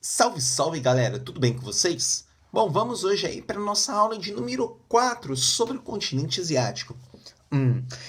Salve, salve galera, tudo bem com vocês? Bom, vamos hoje aí para nossa aula de número 4 sobre o continente asiático.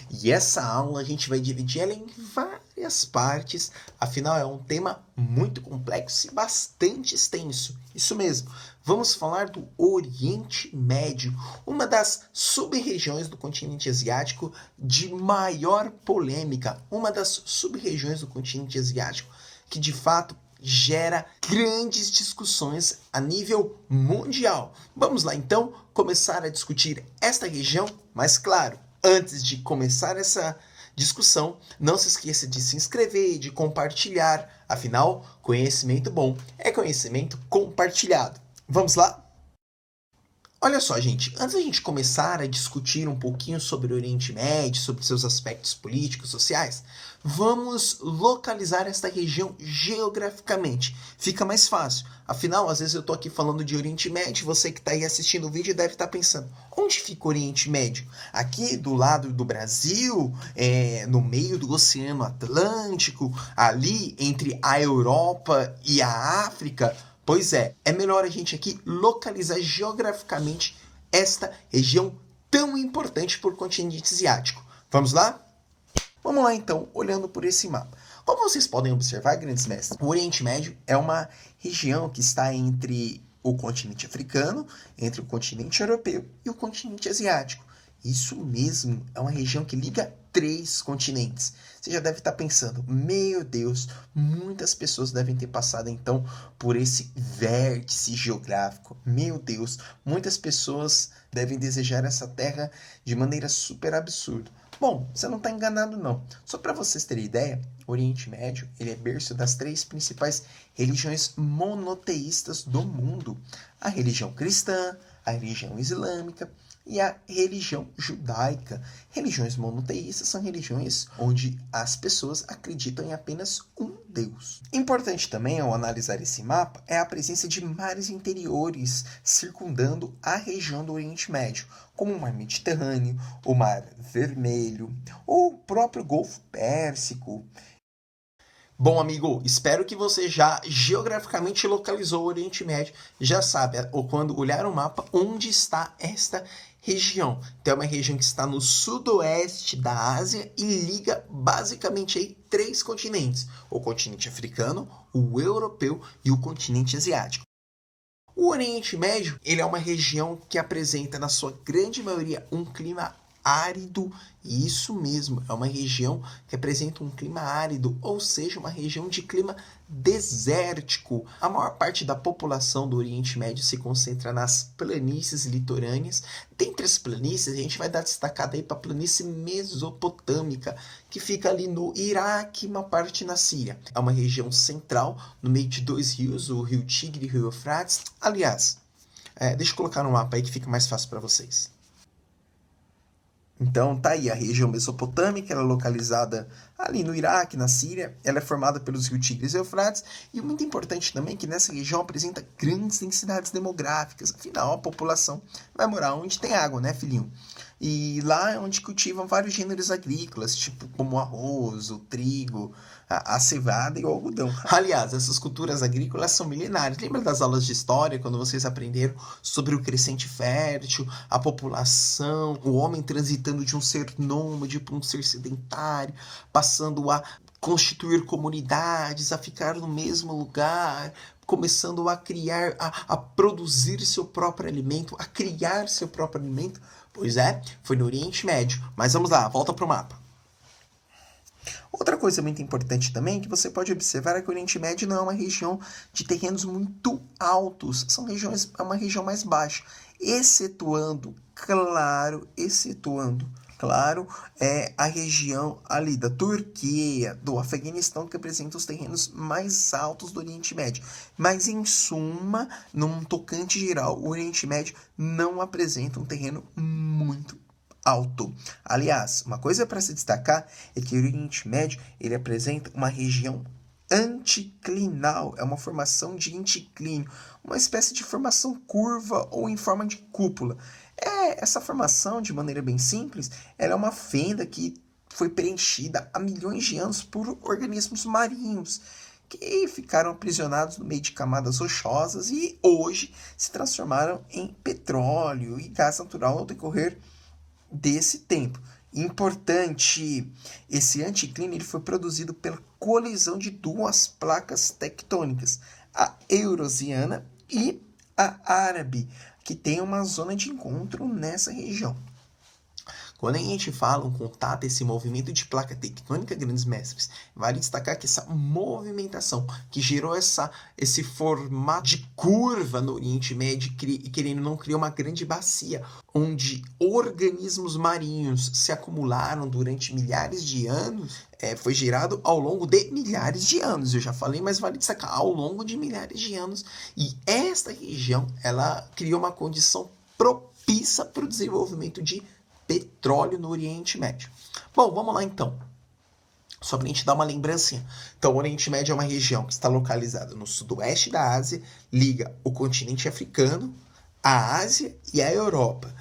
E essa aula a gente vai dividir ela em várias partes, afinal é um tema muito complexo e bastante extenso. Isso mesmo, vamos falar do Oriente Médio, uma das sub-regiões do continente asiático de maior polêmica, uma das sub-regiões do continente asiático que de fato gera grandes discussões a nível mundial. Vamos lá então começar a discutir esta região, mas claro, antes de começar essa discussão, não se esqueça de se inscrever e de compartilhar, afinal, conhecimento bom é conhecimento compartilhado. Vamos lá? Olha só, gente, antes da gente começar a discutir um pouquinho sobre o Oriente Médio, sobre seus aspectos políticos, sociais, vamos localizar esta região geograficamente. Fica mais fácil. Afinal, às vezes eu estou aqui falando de Oriente Médio, você que está aí assistindo o vídeo deve estar pensando, onde fica o Oriente Médio? Aqui do lado do Brasil, no meio do Oceano Atlântico, ali entre a Europa e a África? Pois é melhor a gente aqui localizar geograficamente esta região tão importante para o continente asiático. Vamos lá? Vamos lá então, olhando por esse mapa. Como vocês podem observar, grandes mestres, o Oriente Médio é uma região que está entre o continente africano, entre o continente europeu e o continente asiático. Isso mesmo, é uma região que liga 3 continentes. Você já deve estar pensando, meu Deus, muitas pessoas devem ter passado então por esse vértice geográfico. Meu Deus, muitas pessoas devem desejar essa terra de maneira super absurda. Bom, você não está enganado não. Só para vocês terem ideia, o Oriente Médio ele é berço das 3 principais religiões monoteístas do mundo. A religião cristã, a religião islâmica e a religião judaica. Religiões monoteístas são religiões onde as pessoas acreditam em apenas um Deus. Importante também ao analisar esse mapa é a presença de mares interiores circundando a região do Oriente Médio, como o Mar Mediterrâneo, o Mar Vermelho ou o próprio Golfo Pérsico. Bom, amigo, espero que você já geograficamente localizou o Oriente Médio, já sabe, ou quando olhar o mapa, onde está esta região. Então, é uma região que está no sudoeste da Ásia e liga basicamente aí 3 continentes: o continente africano, o europeu e o continente asiático. O Oriente Médio ele é uma região que apresenta, na sua grande maioria, um clima árido, e isso mesmo, é uma região que apresenta um clima árido, ou seja, uma região de clima desértico. A maior parte da população do Oriente Médio se concentra nas planícies litorâneas. Dentre as planícies, a gente vai dar destacada aí para a planície mesopotâmica, que fica ali no Iraque, uma parte na Síria. É uma região central, no meio de 2 rios, o rio Tigre e o rio Eufrates. Aliás, deixa eu colocar no mapa aí que fica mais fácil para vocês. Então, tá aí a região mesopotâmica, ela é localizada ali no Iraque, na Síria. Ela é formada pelos rios Tigres e Eufrates. E muito importante também que nessa região apresenta grandes densidades demográficas. Afinal, a população vai morar onde tem água, né, filhinho? E lá é onde cultivam vários gêneros agrícolas, tipo como o arroz, o trigo, a cevada e o algodão. Aliás, essas culturas agrícolas são milenares. Lembra das aulas de história, quando vocês aprenderam sobre o crescente fértil, a população, o homem transitando de um ser nômade para um ser sedentário, passando a constituir comunidades, a ficar no mesmo lugar, começando a criar, a produzir seu próprio alimento, a criar seu próprio alimento? Pois foi no Oriente Médio. Mas vamos lá, volta para o mapa. Outra coisa muito importante também que você pode observar é que o Oriente Médio não é uma região de terrenos muito altos, é uma região mais baixa, excetuando, claro, é a região ali da Turquia, do Afeganistão, que apresenta os terrenos mais altos do Oriente Médio. Mas, em suma, num tocante geral, o Oriente Médio não apresenta um terreno muito alto. Aliás, uma coisa para se destacar é que o Oriente Médio ele apresenta uma região anticlinal, é uma formação de anticlínio, uma espécie de formação curva ou em forma de cúpula. Essa formação, de maneira bem simples, ela é uma fenda que foi preenchida há milhões de anos por organismos marinhos, que ficaram aprisionados no meio de camadas rochosas e hoje se transformaram em petróleo e gás natural ao decorrer desse tempo. Importante, esse anticlínio ele foi produzido pela colisão de duas placas tectônicas, a Eurasiana e a Árabe, que tem uma zona de encontro nessa região. Quando a gente fala um contato, esse movimento de placa tectônica, grandes mestres, vale destacar que essa movimentação que gerou esse formato de curva no Oriente Médio, querendo ou não, criou uma grande bacia, onde organismos marinhos se acumularam durante milhares de anos, foi gerado ao longo de milhares de anos. Eu já falei, mas vale destacar, ao longo de milhares de anos. E esta região, ela criou uma condição propícia para o desenvolvimento de petróleo no Oriente Médio. Bom, vamos lá então. Só para a gente dar uma lembrancinha. Então, o Oriente Médio é uma região que está localizada no sudoeste da Ásia, liga o continente africano, a Ásia e a Europa.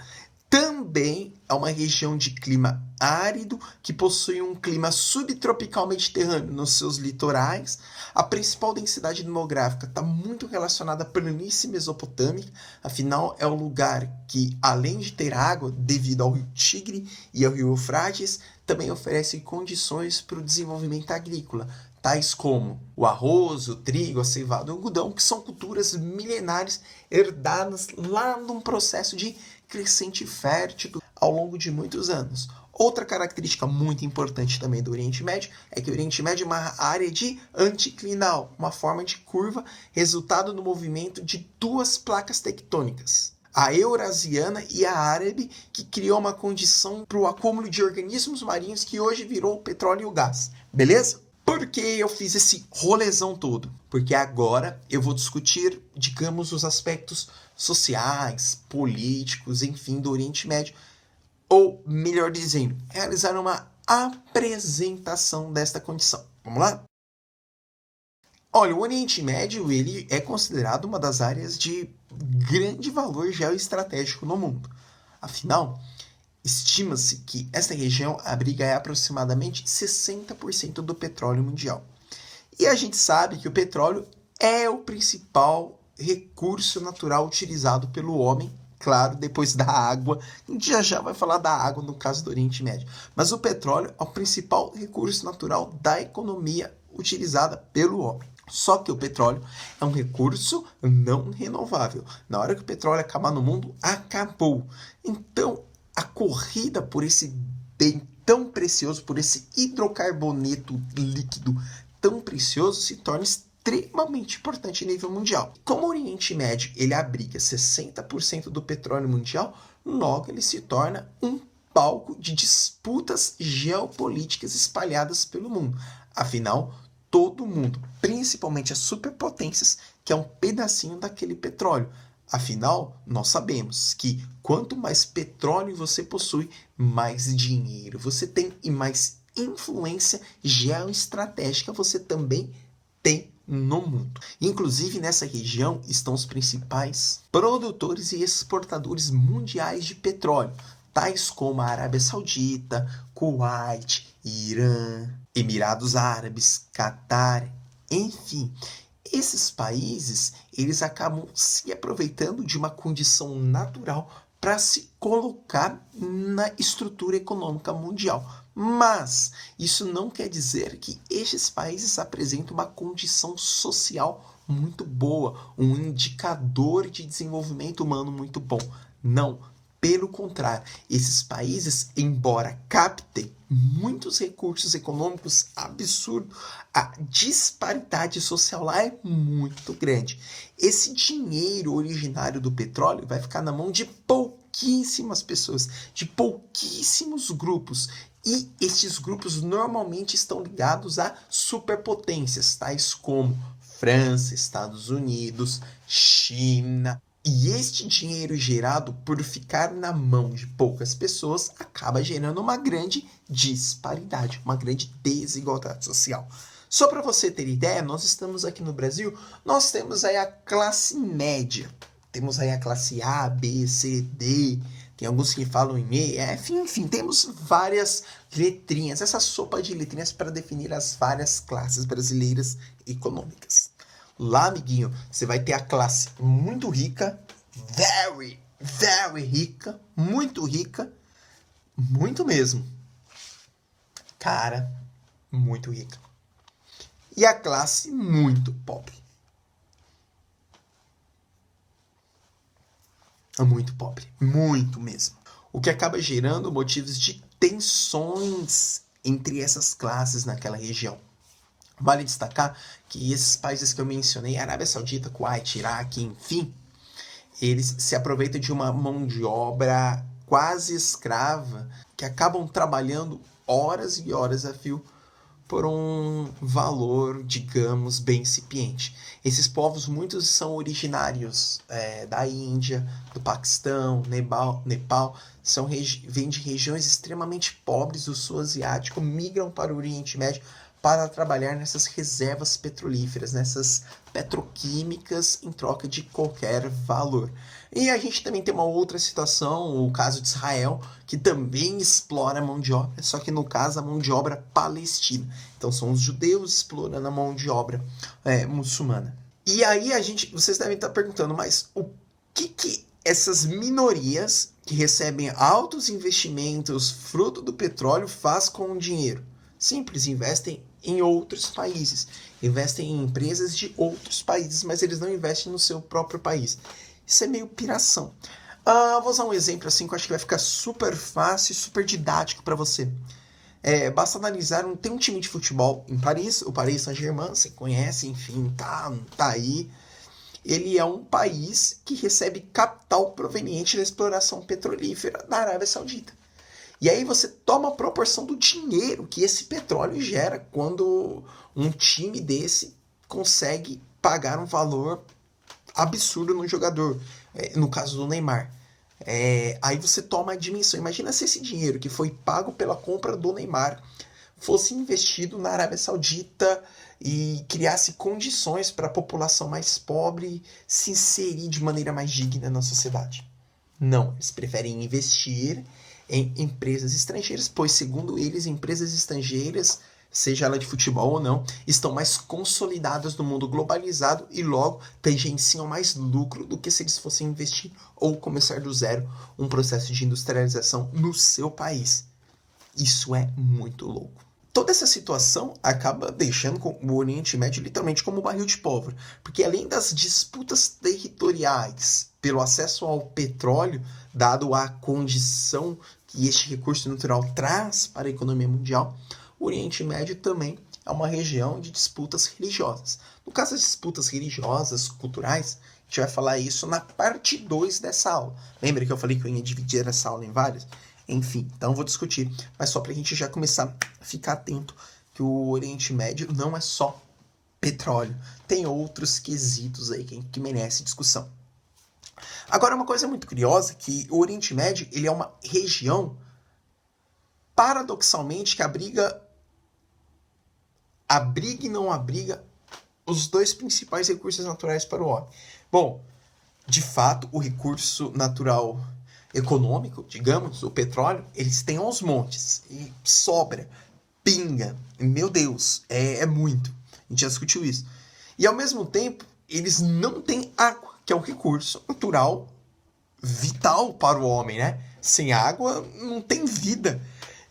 Também é uma região de clima árido, que possui um clima subtropical mediterrâneo nos seus litorais. A principal densidade demográfica está muito relacionada à planície mesopotâmica, afinal é o lugar que, além de ter água, devido ao rio Tigre e ao rio Eufrates, também oferece condições para o desenvolvimento agrícola, tais como o arroz, o trigo, a cevada e o algodão, que são culturas milenares herdadas lá num processo de crescente fértil ao longo de muitos anos. Outra característica muito importante também do Oriente Médio é que o Oriente Médio é uma área de anticlinal, uma forma de curva, resultado do movimento de duas placas tectônicas, a Eurasiana e a Árabe, que criou uma condição para o acúmulo de organismos marinhos que hoje virou o petróleo e o gás. Beleza? Por que eu fiz esse rolezão todo? Porque agora eu vou discutir, digamos, os aspectos sociais, políticos, enfim, do Oriente Médio. Ou, melhor dizendo, realizar uma apresentação desta condição. Vamos lá? Olha, o Oriente Médio ele é considerado uma das áreas de grande valor geoestratégico no mundo. Afinal, estima-se que esta região abriga aproximadamente 60% do petróleo mundial. E a gente sabe que o petróleo é o principal recurso natural utilizado pelo homem, claro, depois da água. A gente já vai falar da água no caso do Oriente Médio. Mas o petróleo é o principal recurso natural da economia utilizada pelo homem. Só que o petróleo é um recurso não renovável. Na hora que o petróleo acabar no mundo, acabou. Então, a corrida por esse bem tão precioso, por esse hidrocarboneto líquido tão precioso, se torna extremamente importante a nível mundial. Como o Oriente Médio ele abriga 60% do petróleo mundial, logo ele se torna um palco de disputas geopolíticas espalhadas pelo mundo. Afinal, todo mundo, principalmente as superpotências, quer um pedacinho daquele petróleo. Afinal, nós sabemos que quanto mais petróleo você possui, mais dinheiro você tem e mais influência geoestratégica você também tem no mundo. Inclusive, nessa região estão os principais produtores e exportadores mundiais de petróleo, tais como a Arábia Saudita, Kuwait, Irã, Emirados Árabes, Catar, enfim. Esses países, eles acabam se aproveitando de uma condição natural para se colocar na estrutura econômica mundial. Mas isso não quer dizer que estes países apresentam uma condição social muito boa, um indicador de desenvolvimento humano muito bom. Não. Pelo contrário, esses países, embora captem muitos recursos econômicos absurdos, a disparidade social lá é muito grande. Esse dinheiro originário do petróleo vai ficar na mão de pouquíssimas pessoas, de pouquíssimos grupos. E esses grupos normalmente estão ligados a superpotências, tais como França, Estados Unidos, China. E este dinheiro gerado por ficar na mão de poucas pessoas acaba gerando uma grande disparidade, uma grande desigualdade social. Só para você ter ideia, nós estamos aqui no Brasil, nós temos aí a classe média. Temos aí a classe A, B, C, D, tem alguns que falam em E, enfim, temos várias letrinhas, essa sopa de letrinhas para definir as várias classes brasileiras econômicas. Lá, amiguinho, você vai ter a classe muito rica, very rica, muito mesmo. Cara, muito rica. E a classe muito pobre. Muito pobre, muito mesmo. O que acaba gerando motivos de tensões entre essas classes naquela região. Vale destacar que esses países que eu mencionei, Arábia Saudita, Kuwait, Iraque, enfim, eles se aproveitam de uma mão de obra quase escrava, que acabam trabalhando horas e horas a fio por um valor, digamos, bem incipiente. Esses povos, muitos são originários da Índia, do Paquistão, Nepal, vêm de regiões extremamente pobres do sul asiático, migram para o Oriente Médio para trabalhar nessas reservas petrolíferas, nessas petroquímicas em troca de qualquer valor. E a gente também tem uma outra situação, o caso de Israel, que também explora a mão de obra, só que no caso a mão de obra palestina. Então são os judeus explorando a mão de obra muçulmana. E aí vocês devem estar perguntando, mas o que essas minorias que recebem altos investimentos fruto do petróleo faz com o dinheiro? Simples, investem em outros países, investem em empresas de outros países, mas eles não investem no seu próprio país. Isso é meio piração. Vou usar um exemplo assim que eu acho que vai ficar super fácil e super didático para você. Basta analisar, tem um time de futebol em Paris, o Paris Saint-Germain, você conhece, enfim, tá aí. Ele é um país que recebe capital proveniente da exploração petrolífera da Arábia Saudita. E aí você toma a proporção do dinheiro que esse petróleo gera quando um time desse consegue pagar um valor absurdo no jogador, no caso do Neymar. Aí você toma a dimensão. Imagina se esse dinheiro que foi pago pela compra do Neymar fosse investido na Arábia Saudita e criasse condições para a população mais pobre se inserir de maneira mais digna na sociedade. Não, eles preferem investir em empresas estrangeiras, pois, segundo eles, empresas estrangeiras, seja ela de futebol ou não, estão mais consolidadas no mundo globalizado e logo tangenciam mais lucro do que se eles fossem investir ou começar do zero um processo de industrialização no seu país. Isso é muito louco. Toda essa situação acaba deixando o Oriente Médio literalmente como um barril de pólvora, porque além das disputas territoriais pelo acesso ao petróleo, dado a condição que este recurso natural traz para a economia mundial, o Oriente Médio também é uma região de disputas religiosas. No caso das disputas religiosas, culturais, a gente vai falar isso na parte 2 dessa aula. Lembra que eu falei que eu ia dividir essa aula em várias? Enfim, então vou discutir, mas só para a gente já começar a ficar atento que o Oriente Médio não é só petróleo, tem outros quesitos aí que merece discussão. Agora, uma coisa muito curiosa, que o Oriente Médio ele é uma região, paradoxalmente, que abriga e não abriga os dois principais recursos naturais para o homem. Bom, de fato, o recurso natural econômico, digamos, o petróleo, eles têm aos montes e sobra, pinga, meu Deus, é muito. A gente já discutiu isso. E ao mesmo tempo, eles não têm água, que é um recurso natural vital para o homem, né? Sem água não tem vida.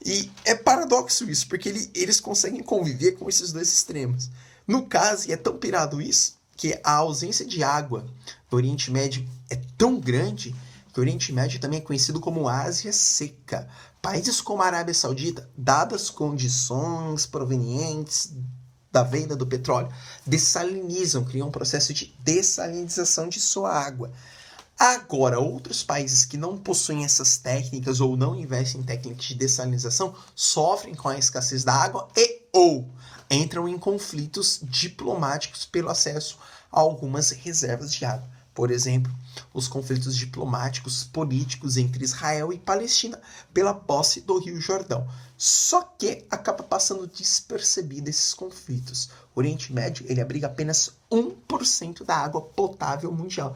E é paradoxo isso, porque eles conseguem conviver com esses dois extremos. No caso, e é tão pirado isso, que a ausência de água no Oriente Médio é tão grande que o Oriente Médio também é conhecido como Ásia Seca. Países como a Arábia Saudita, dadas condições provenientes da venda do petróleo, dessalinizam, criam um processo de dessalinização de sua água. Agora, outros países que não possuem essas técnicas ou não investem em técnicas de dessalinização sofrem com a escassez da água ou entram em conflitos diplomáticos pelo acesso a algumas reservas de água. Por exemplo, os conflitos diplomáticos políticos entre Israel e Palestina pela posse do Rio Jordão. Só que acaba passando despercebido esses conflitos. O Oriente Médio ele abriga apenas 1% da água potável mundial.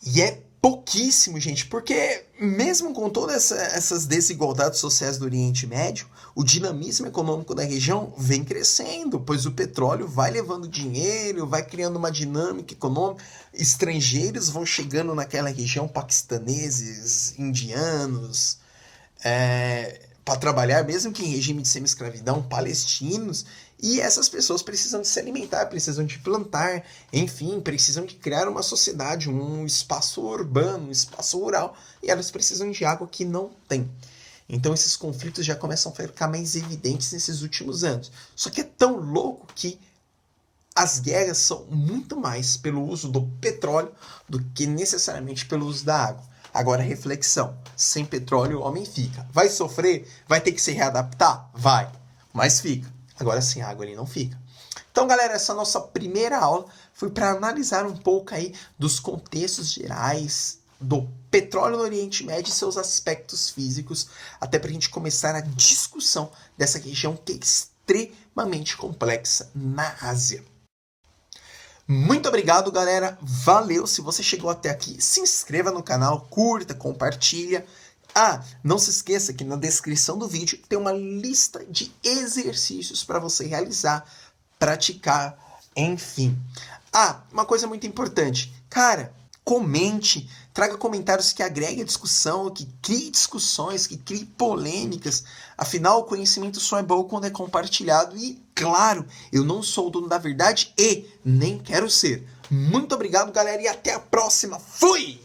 E é pouquíssimo, gente, porque mesmo com todas essas desigualdades sociais do Oriente Médio, o dinamismo econômico da região vem crescendo, pois o petróleo vai levando dinheiro, vai criando uma dinâmica econômica, estrangeiros vão chegando naquela região, paquistaneses, indianos, para trabalhar, mesmo que em regime de semi-escravidão, palestinos, e essas pessoas precisam de se alimentar, precisam de plantar, enfim, precisam de criar uma sociedade, um espaço urbano, um espaço rural, e elas precisam de água que não tem. Então esses conflitos já começam a ficar mais evidentes nesses últimos anos. Só que é tão louco que as guerras são muito mais pelo uso do petróleo do que necessariamente pelo uso da água. Agora, reflexão. Sem petróleo, o homem fica. Vai sofrer? Vai ter que se readaptar? Vai. Mas fica. Agora, sem água, ele não fica. Então, galera, essa nossa primeira aula foi para analisar um pouco aí dos contextos gerais do petróleo no Oriente Médio e seus aspectos físicos, até para a gente começar a discussão dessa região que é extremamente complexa na Ásia. Muito obrigado, galera. Valeu. Se você chegou até aqui, se inscreva no canal, curta, compartilha. Não se esqueça que na descrição do vídeo tem uma lista de exercícios para você realizar, praticar, enfim. Uma coisa muito importante. Cara, comente, traga comentários que agreguem a discussão, que crie discussões, que crie polêmicas. Afinal, o conhecimento só é bom quando é compartilhado. E, claro, eu não sou o dono da verdade e nem quero ser. Muito obrigado, galera, e até a próxima. Fui!